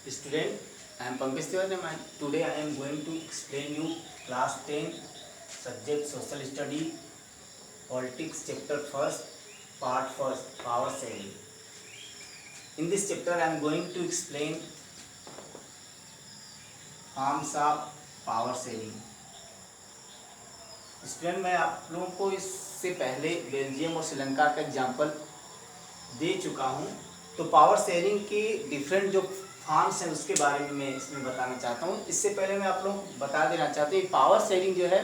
Student, I am Pankaj Tiwari and today I am going to explain you class 10 subject social study politics chapter first part first power sharing. In this chapter I am going to explain forms of power sharing. Student, मैं आप लोगों को इससे पहले Belgium और श्रीलंका का example दे चुका हूँ। तो पावर शेयरिंग की डिफरेंट जो फॉर्म्स हैं उसके बारे में मैं इसमें बताना चाहता हूँ। इससे पहले मैं आप लोगों को बता देना चाहता हूँ पावर शेयरिंग जो है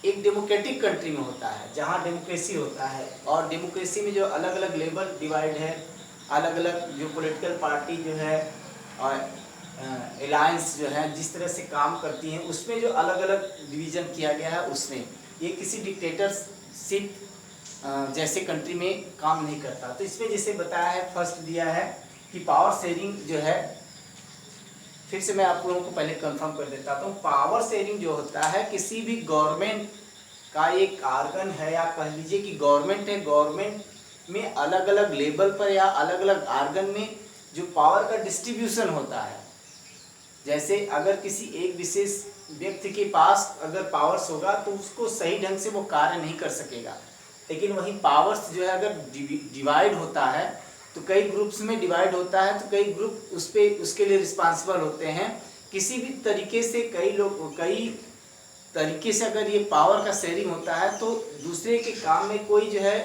एक डेमोक्रेटिक कंट्री में होता है, जहाँ डेमोक्रेसी होता है और डेमोक्रेसी में जो अलग अलग लेवल डिवाइड है, अलग अलग जो पॉलिटिकल पार्टी जो है और अलायंस जो है जिस तरह से काम करती हैं उसमें जो अलग अलग डिवीज़न किया गया है, उसमें ये किसी डिक्टेटरशिप जैसे कंट्री में काम नहीं करता। तो इसमें जैसे बताया है, फर्स्ट दिया है कि पावर शेयरिंग जो है, फिर से मैं आप लोगों को पहले कंफर्म कर देता हूँ। पावर शेयरिंग जो होता है किसी भी गवर्नमेंट का एक आर्गन है, या कह लीजिए कि गवर्नमेंट है, गवर्नमेंट में अलग अलग लेवल पर या अलग अलग आर्गन में जो पावर का डिस्ट्रीब्यूशन होता है। जैसे अगर किसी एक विशेष व्यक्ति के पास अगर पावर्स होगा तो उसको सही ढंग से वो कार्य नहीं कर सकेगा, लेकिन वहीं पावर्स जो है अगर डिवाइड होता है तो कई ग्रुप्स में डिवाइड होता है, तो कई ग्रुप उसके लिए रिस्पांसिबल होते हैं। किसी भी तरीके से कई तरीके से अगर ये पावर का शेयरिंग होता है तो दूसरे के काम में कोई जो है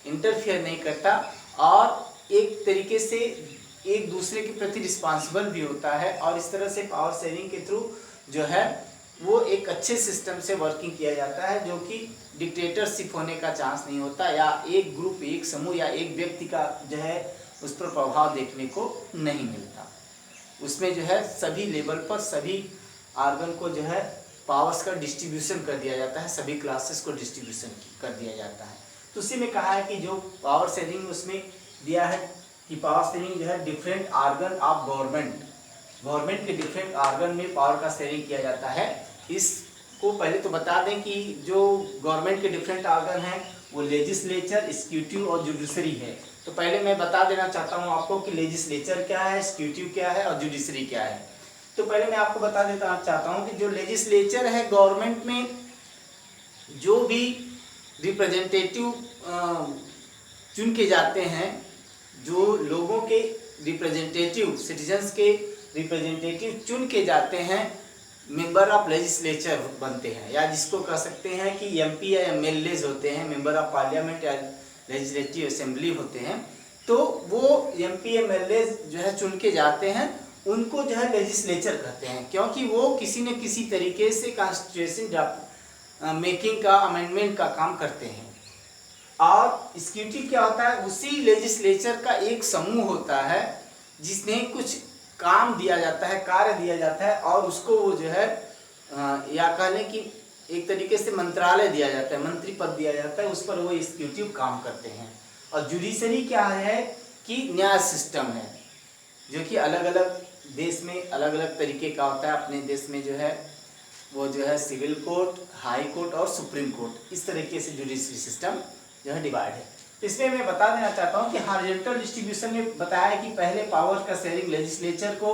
इंटरफियर नहीं करता और एक तरीके से एक दूसरे के प्रति रिस्पांसिबल भी होता है। और इस तरह से पावर शेयरिंग के थ्रू जो है वो एक अच्छे सिस्टम से वर्किंग किया जाता है, जो कि डिक्टेटरशिप होने का चांस नहीं होता, या एक ग्रुप, एक समूह या एक व्यक्ति का जो है उस पर प्रभाव देखने को नहीं मिलता। उसमें जो है सभी लेवल पर सभी आर्गन को जो है पावर्स का डिस्ट्रीब्यूशन कर दिया जाता है, सभी क्लासेस को डिस्ट्रीब्यूशन कर दिया जाता है। तो उसी में कहा है कि जो पावर शेयरिंग उसमें दिया है कि पावर शेयरिंग जो है डिफरेंट आर्गन ऑफ गवर्नमेंट के डिफरेंट आर्गन में पावर का शेयरिंग किया जाता है। इसको पहले तो बता दें कि जो गवर्नमेंट के डिफरेंट आर्गन हैं वो लेजिस्लेचर, एग्जीक्यूटिव और जुडिशरी है। तो पहले मैं बता देना चाहता हूँ आपको कि लेजिस्लेचर क्या है, एग्जीक्यूटिव क्या है और जुडिशरी क्या है। तो पहले मैं आपको बता देना चाहता हूँ कि जो लेजिस्लेचर है, गवर्नमेंट में जो भी रिप्रेजेंटेटिव चुन के जाते हैं, जो लोगों के रिप्रेजेंटेटिव, सिटीजन्स के रिप्रेजेंटेटिव चुन के जाते हैं, मेंबर ऑफ लेजिस्लेचर बनते हैं, या जिसको कह सकते हैं कि एमपी या एमएलएज होते हैं, मेंबर ऑफ पार्लियामेंट या लेजिस्लेटिव असेंबली होते हैं। तो वो एमपी एमएलएज जो है चुन के जाते हैं, उनको जो है लेजिस्लेचर कहते हैं, क्योंकि वो किसी न किसी तरीके से कॉन्स्टिट्यूशन मेकिंग का, अमेंडमेंट का काम करते हैं। और एग्जीक्यूटिव क्या होता है, उसी लेजिस्लेचर का एक समूह होता है जिसमें कुछ काम दिया जाता है, कार्य दिया जाता है, और उसको वो जो है या कह लें कि एक तरीके से मंत्रालय दिया जाता है, मंत्री पद दिया जाता है, उस पर वो एग्जीक्यूटिव काम करते हैं। और जुडिशरी क्या है कि न्याय सिस्टम है, जो कि अलग अलग देश में अलग अलग तरीके का होता है। अपने देश में जो है वो जो है सिविल कोर्ट, हाई कोर्ट और सुप्रीम कोर्ट, इस तरीके से जुडिशरी सिस्टम जो है डिवाइड है। इसमें मैं बता देना चाहता हूँ कि हॉरिजॉन्टल डिस्ट्रीब्यूशन में बताया है कि पहले पावर का शेयरिंग लेजिस्लेचर को,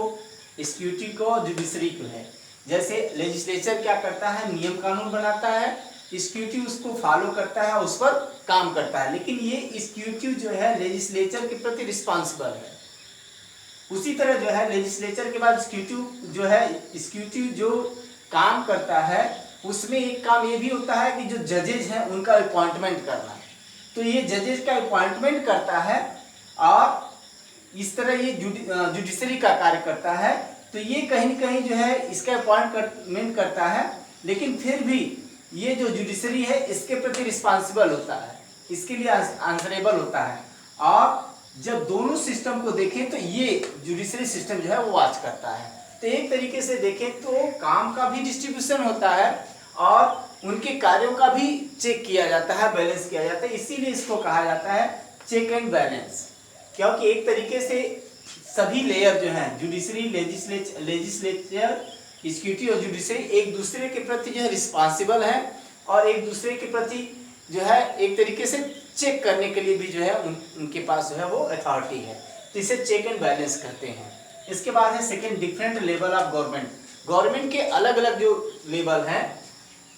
एग्जीक्यूटिव को और जुडिशरी को है। जैसे लेजिस्लेचर क्या करता है, नियम कानून बनाता है, एग्जीक्यूटिव उसको फॉलो करता है, उस पर काम करता है, लेकिन ये एग्जीक्यूटिव जो है लेजिस्लेचर के प्रति रिस्पॉन्सिबल है। उसी तरह जो है लेजिस्लेचर के बाद एग्जीक्यूटिव जो है, एग्जीक्यूटिव जो काम करता है उसमें एक काम ये भी होता है कि जो जजेज हैं उनका अपॉइंटमेंट करना। तो ये जजेस का अपॉइंटमेंट करता है और इस तरह ये जुडिशरी का कार्य करता है। तो ये कहीं न कहीं जो है इसका अपॉइंटमेंट करता है, लेकिन फिर भी ये जो जुडिशरी है इसके प्रति रिस्पॉन्सिबल होता है, इसके लिए आंसरेबल होता है। और जब दोनों सिस्टम को देखें तो ये जुडिशरी सिस्टम जो है वो वॉच करता है। तो एक तरीके से देखें तो काम का भी डिस्ट्रीब्यूशन होता है और उनके कार्यों का भी चेक किया जाता है, बैलेंस किया जाता है। इसीलिए इसको कहा जाता है चेक एंड बैलेंस, क्योंकि एक तरीके से सभी लेयर जो हैं, जुडिशरी, लेजिस्लेचर, एग्जीक्यूटिव और जुडिशरी एक दूसरे के प्रति जो है रिस्पॉन्सिबल है और एक दूसरे के प्रति जो है एक तरीके से चेक करने के लिए भी जो है उनके पास जो है वो अथॉरिटी है। तो इसे चेक एंड बैलेंस कहते हैं। इसके बाद है second different level of government. Government के अलग अलग जो लेवल हैं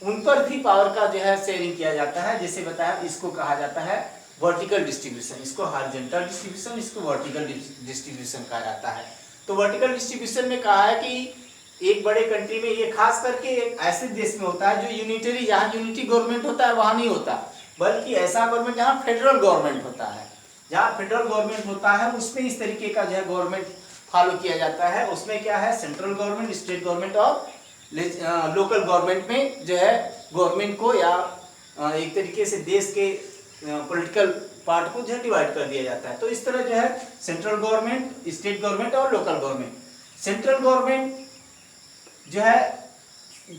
उन पर भी पावर का जो है शेयरिंग किया जाता है। जैसे बताया, इसको कहा जाता है वर्टिकल डिस्ट्रीब्यूशन, इसको हॉरिजॉन्टल डिस्ट्रीब्यूशन, इसको वर्टिकल डिस्ट्रीब्यूशन कहा जाता है। तो वर्टिकल डिस्ट्रीब्यूशन में कहा है कि एक बड़े कंट्री में, ये खास करके एक ऐसे देश में होता है जो यूनिटरी, जहाँ यूनिटी गवर्नमेंट होता है वहाँ नहीं होता, बल्कि ऐसा गवर्नमेंट जहाँ फेडरल गवर्नमेंट होता है। जहाँ फेडरल गवर्नमेंट होता है उसमें इस तरीके का जो है गवर्नमेंट फॉलो किया जाता है। उसमें क्या है, सेंट्रल गवर्नमेंट, स्टेट गवर्नमेंट और लोकल गवर्नमेंट में जो है गवर्नमेंट को या एक तरीके से देश के पॉलिटिकल पार्ट को जो है डिवाइड कर दिया जाता है। तो इस तरह जो है सेंट्रल गवर्नमेंट, स्टेट गवर्नमेंट और लोकल गवर्नमेंट। सेंट्रल गवर्नमेंट जो है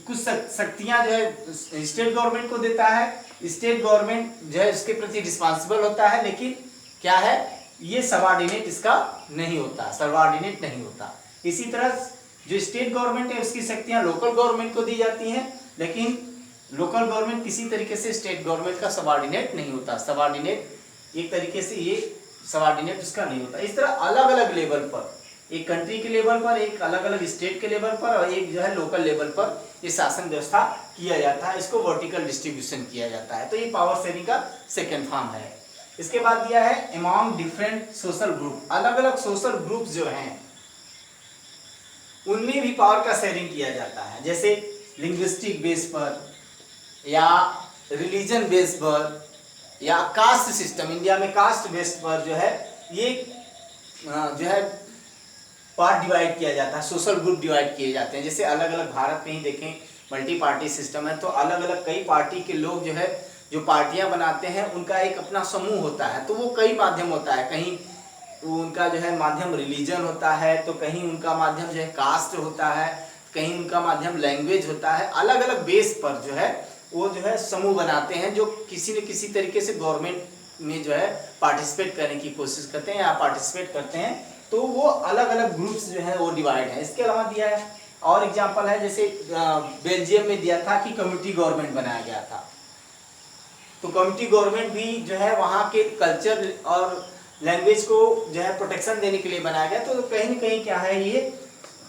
कुछ शक्तियां जो है स्टेट गवर्नमेंट को देता है। स्टेट गवर्नमेंट जो है इसके प्रति रिस्पॉन्सिबल होता है, लेकिन क्या है, ये सबऑर्डिनेट इसका नहीं होता, सबऑर्डिनेट नहीं होता। इसी तरह जो स्टेट गवर्नमेंट है उसकी शक्तियां लोकल गवर्नमेंट को दी जाती हैं, लेकिन लोकल गवर्नमेंट किसी तरीके से स्टेट गवर्नमेंट का सबऑर्डिनेट नहीं होता। सबऑर्डिनेट एक तरीके से ये सबऑर्डिनेट उसका नहीं होता। इस तरह अलग अलग लेवल पर, एक कंट्री के लेवल पर, एक अलग अलग स्टेट के लेवल पर और एक जो है लोकल लेवल पर ये शासन व्यवस्था किया जाता है। इसको वर्टिकल डिस्ट्रीब्यूशन किया जाता है। तो ये पावर शेयरिंग का सेकेंड फॉर्म है। इसके बाद दिया है अमॉन्ग डिफरेंट सोशल ग्रुप। अलग अलग सोशल ग्रुप जो हैं उनमें भी पावर का शेयरिंग किया जाता है। जैसे लिंग्विस्टिक बेस पर या रिलीजन बेस पर या कास्ट सिस्टम, इंडिया में कास्ट बेस पर जो है ये जो है पार्ट डिवाइड किया जाता है, सोशल ग्रुप डिवाइड किए जाते हैं। जैसे अलग अलग भारत में ही देखें मल्टी पार्टी सिस्टम है, तो अलग अलग कई पार्टी के लोग जो है जो पार्टियां बनाते हैं उनका एक अपना समूह होता है। तो वो कई माध्यम होता है, कहीं उनका जो है माध्यम रिलीजन होता है, तो कहीं उनका माध्यम जो है कास्ट होता है, कहीं उनका माध्यम लैंग्वेज होता है। अलग अलग बेस पर जो है वो जो है समूह बनाते हैं जो किसी न किसी तरीके से गवर्नमेंट में जो है पार्टिसिपेट करने की कोशिश करते हैं या पार्टिसिपेट करते हैं। तो वो अलग अलग ग्रुप्स जो है वो डिवाइड है। इसके अलावा दिया है और एग्जांपल है, जैसे बेल्जियम में दिया था कि कम्युनिटी गवर्नमेंट बनाया गया था। तो कम्युनिटी गवर्नमेंट भी जो है वहाँ के कल्चर और लैंग्वेज को जो है प्रोटेक्शन देने के लिए बनाया गया। तो कहीं न कहीं क्या है, ये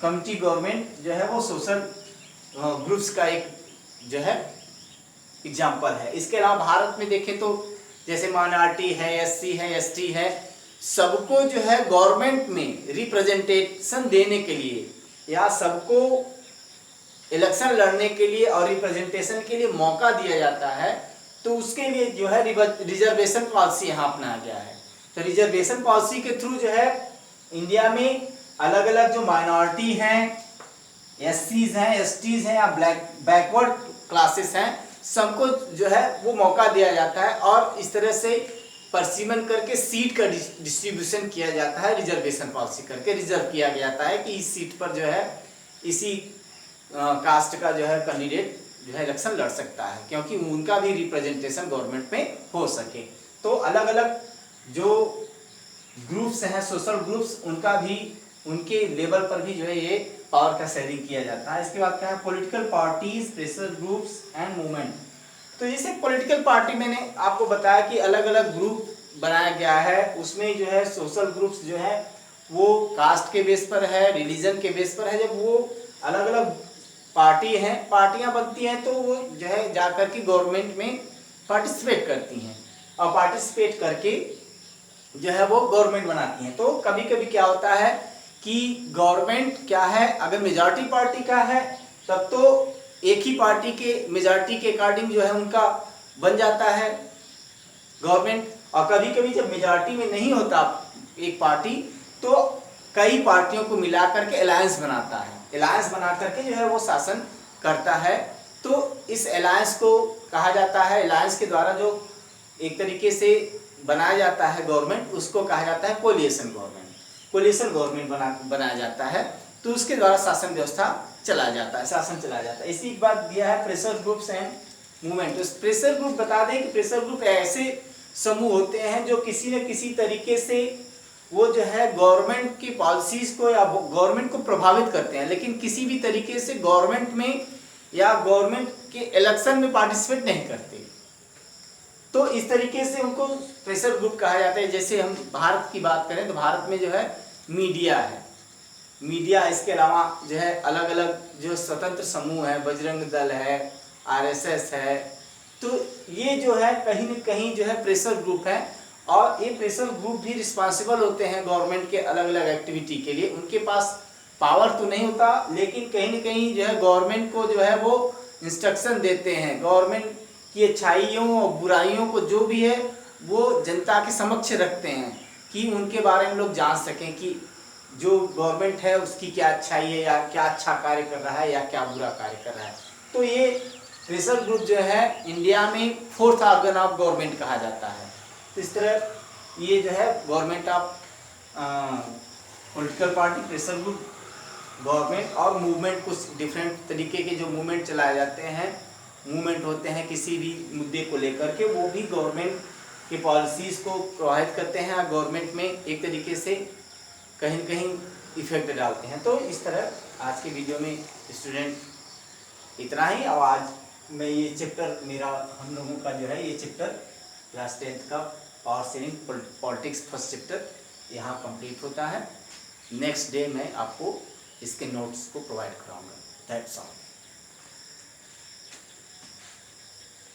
कम्युनिटी गवर्नमेंट जो है वो सोशल ग्रुप्स का एक जो है एग्जाम्पल है। इसके अलावा भारत में देखें तो जैसे माइनॉरिटी है, एससी है, एसटी है, सबको जो है गवर्नमेंट में रिप्रेजेंटेशन देने के लिए या सबको इलेक्शन लड़ने के लिए और रिप्रेजेंटेशन के लिए मौका दिया जाता है। तो उसके लिए जो है रिजर्वेशन पॉलिसी यहाँ अपनाया गया है। तो रिजर्वेशन पॉलिसी के थ्रू जो है इंडिया में अलग अलग जो माइनॉरिटी हैं, एससीज हैं, एसटीज हैं या बैकवर्ड क्लासेस हैं, सबको जो है वो मौका दिया जाता है और इस तरह से परसिमन करके सीट का डिस्ट्रीब्यूशन किया जाता है। रिजर्वेशन पॉलिसी करके रिजर्व किया जाता है कि इस सीट पर जो है इसी कास्ट का जो है कैंडिडेट जो है इलेक्शन लड़ सकता है, क्योंकि उनका भी रिप्रेजेंटेशन गवर्नमेंट में हो सके। तो अलग अलग जो ग्रुप्स हैं, सोशल ग्रुप्स, उनका भी उनके लेवल पर भी जो है ये पावर का शेयरिंग किया जाता है। इसके बाद क्या है, political parties, pressure groups and movement. तो जैसे पॉलिटिकल पार्टी मैंने आपको बताया कि अलग अलग ग्रुप बनाया गया है, उसमें जो है सोशल ग्रुप्स जो है वो कास्ट के बेस पर है, रिलीजन के बेस पर है। जब वो अलग अलग पार्टी हैं, पार्टियां बनती हैं, तो वो जो है जाकर के गवर्नमेंट में पार्टिसिपेट करती हैं और पार्टिसिपेट करके जो है वो गवर्नमेंट बनाती हैं। तो कभी कभी क्या होता है कि गवर्नमेंट क्या है, अगर मेजॉरिटी पार्टी का है तब तो एक ही पार्टी के मेजॉरिटी के अकॉर्डिंग जो है उनका बन जाता है गवर्नमेंट। और कभी कभी जब मेजॉरिटी में नहीं होता एक पार्टी, तो कई पार्टियों को मिला करके अलायंस बनाता है। अलायंस बना करके जो है वो शासन करता है। तो इस अलायंस को कहा जाता है, अलायंस के द्वारा जो एक तरीके से बनाया जाता है गवर्नमेंट, उसको कहा जाता है कोलिएशन गवर्नमेंट। कोलिएशन गवर्नमेंट बनाया जाता है, तो उसके द्वारा शासन व्यवस्था चला जाता है, शासन चला जाता है। इसी के बाद दिया है प्रेशर ग्रुप्स एंड मूवमेंट। तो प्रेशर ग्रुप बता दें कि प्रेशर ग्रुप ऐसे समूह होते हैं जो किसी न किसी तरीके से वो जो है गवर्नमेंट की पॉलिसीज को या गवर्नमेंट को प्रभावित करते हैं, लेकिन किसी भी तरीके से गवर्नमेंट में या गवर्नमेंट के इलेक्शन में पार्टिसिपेट नहीं करते। तो इस तरीके से उनको प्रेशर ग्रुप कहा जाता है। जैसे हम भारत की बात करें तो भारत में जो है मीडिया है, मीडिया, इसके अलावा जो है अलग अलग जो स्वतंत्र समूह है, बजरंग दल है, आरएसएस है, तो ये जो है कहीं न कहीं जो है प्रेशर ग्रुप है। और ये प्रेशर ग्रुप भी रिस्पॉन्सिबल होते हैं गवर्नमेंट के अलग अलग एक्टिविटी के लिए। उनके पास पावर तो नहीं होता, लेकिन कहीं न कहीं जो है गवर्नमेंट को जो है वो इंस्ट्रक्शन देते हैं। गवर्नमेंट की अच्छाइयों और बुराइयों को जो भी है वो जनता के समक्ष रखते हैं कि उनके बारे में लोग जान सकें कि जो गवर्नमेंट है उसकी क्या अच्छाई है, या क्या अच्छा कार्य कर रहा है, या क्या बुरा कार्य कर रहा है। तो ये प्रेशर ग्रुप जो है इंडिया में फोर्थ ऑर्गन ऑफ गवर्नमेंट कहा जाता है। तो इस तरह ये जो है government of political party, pressure group, government और मूवमेंट, कुछ डिफरेंट तरीके के जो मूवमेंट चलाए जाते हैं, मूवमेंट होते हैं किसी भी मुद्दे को लेकर के, वो भी गवर्नमेंट की पॉलिसीज़ को प्रभावित करते हैं और गवर्नमेंट में एक तरीके से कहीं न कहीं इफेक्ट डालते हैं। तो इस तरह आज के वीडियो में स्टूडेंट इतना ही। और आज मैं ये चैप्टर, मेरा हम लोगों का जो है ये चैप्टर क्लास 10th का power sharing politics first chapter यहाँ कंप्लीट होता है। नेक्स्ट डे मैं आपको इसके नोट्स को प्रोवाइड कराऊंगा। That's all.